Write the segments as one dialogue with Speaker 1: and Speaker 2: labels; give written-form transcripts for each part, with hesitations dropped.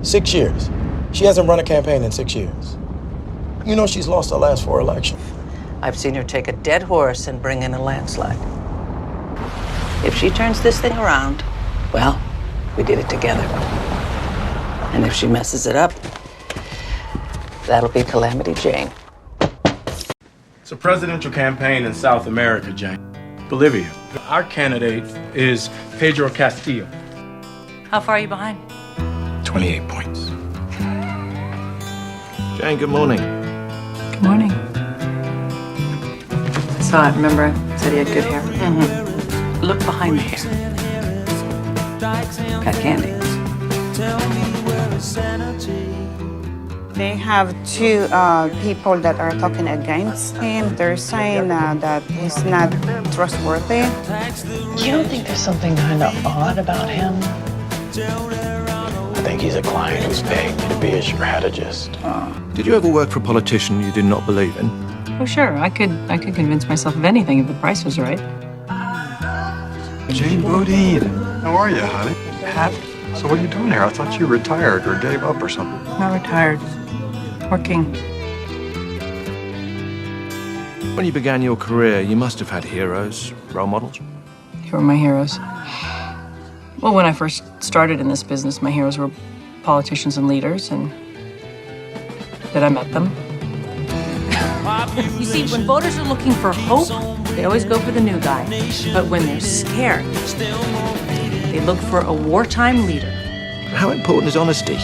Speaker 1: 6 years. She hasn't run a campaign in 6 years. You know she's lost her last 4 elections.
Speaker 2: I've seen her take a dead horse and bring in a landslide. If she turns this thing around, well, we did it together. And if she messes it up, that'll be Calamity Jane.
Speaker 1: It's a presidential campaign in South America, Jane. Bolivia. Our candidate is Pedro Castillo.
Speaker 2: How far are you behind?
Speaker 1: 28 points.
Speaker 3: Jane, good morning.
Speaker 4: Good morning. I saw it, remember? I said he had good hair.
Speaker 2: Mm-hmm. Look behind the hair. Got candy.
Speaker 5: They have 2 people that are talking against him. They're saying that he's not trustworthy.
Speaker 2: You don't think there's something kind of odd about him?
Speaker 3: I think he's a client who's paying me to be a strategist. Did you ever work for a politician you did not believe in?
Speaker 4: Oh, sure. I could convince myself of anything if the price was right.
Speaker 6: Jane Bodine, how are you, honey? Pat, so what are you doing here? I thought you retired or gave up or something.
Speaker 4: Not retired. Working.
Speaker 3: When you began your career, you must have had heroes, role models.
Speaker 4: Who were my heroes? Well, when I first started in this business, my heroes were politicians and leaders, and then I met them.
Speaker 7: You see, when voters are looking for hope, they always go for the new guy. But when they're scared, they look for a wartime leader.
Speaker 3: How important is honesty?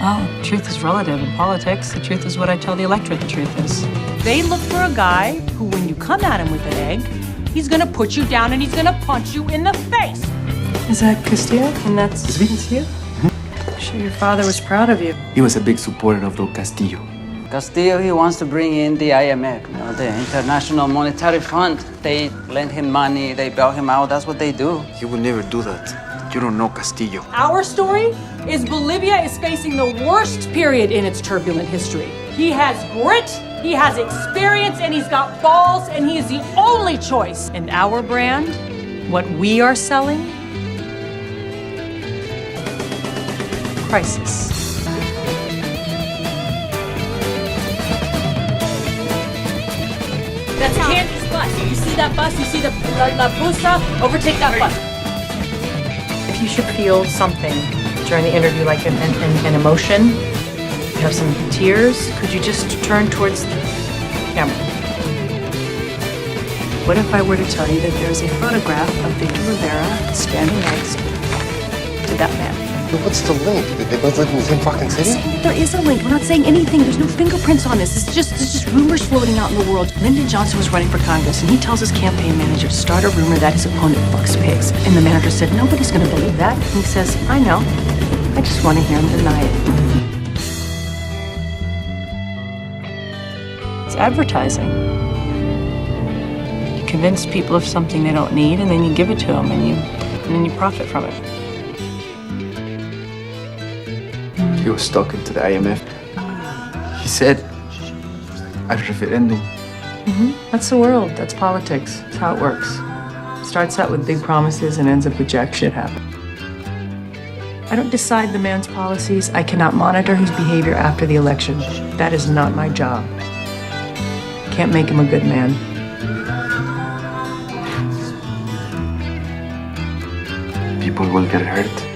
Speaker 4: Oh, truth is relative in politics. The truth is what I tell the electorate the truth is.
Speaker 7: They look for a guy who, when you come at him with an egg, he's gonna put you down and he's gonna punch you in the face.
Speaker 4: Is that Castillo? And that's Castillo? I'm sure your father was proud of you.
Speaker 8: He was a big supporter of Castillo.
Speaker 9: Castillo, he wants to bring in the IMF, the International Monetary Fund. They lend him money, they bail him out, that's what they do.
Speaker 8: He would never do that. You don't know Castillo.
Speaker 7: Our story is Bolivia is facing the worst period in its turbulent history. He has grit, he has experience, and he's got balls, and he is the only choice. And our brand, what we are selling, crisis. That's Candy's bus. You see that bus? You see the La Pusa? Overtake that bus.
Speaker 4: If you should feel something during the interview, like an emotion, you have some tears, could you just turn towards the camera? What if I were to tell you that there's a photograph of Victor Rivera standing next to that man?
Speaker 10: What's the link? Did they both live in the same fucking city?
Speaker 7: There is a link. We're not saying anything. There's no fingerprints on this. It's just rumors floating out in the world. Lyndon Johnson was running for Congress, and he tells his campaign manager to start a rumor that his opponent fucks pigs. And the manager said, nobody's going to believe that. And he says, I know. I just want to hear him deny it. It's advertising. You convince people of something they don't need, and then you give it to them, and then you profit from it.
Speaker 8: He was stuck into the IMF. He said, a referendum.
Speaker 4: That's the world. That's politics. That's how it works. Starts out with big promises and ends up with jack shit happening. I don't decide the man's policies. I cannot monitor his behavior after the election. That is not my job. Can't make him a good man.
Speaker 8: People will get hurt.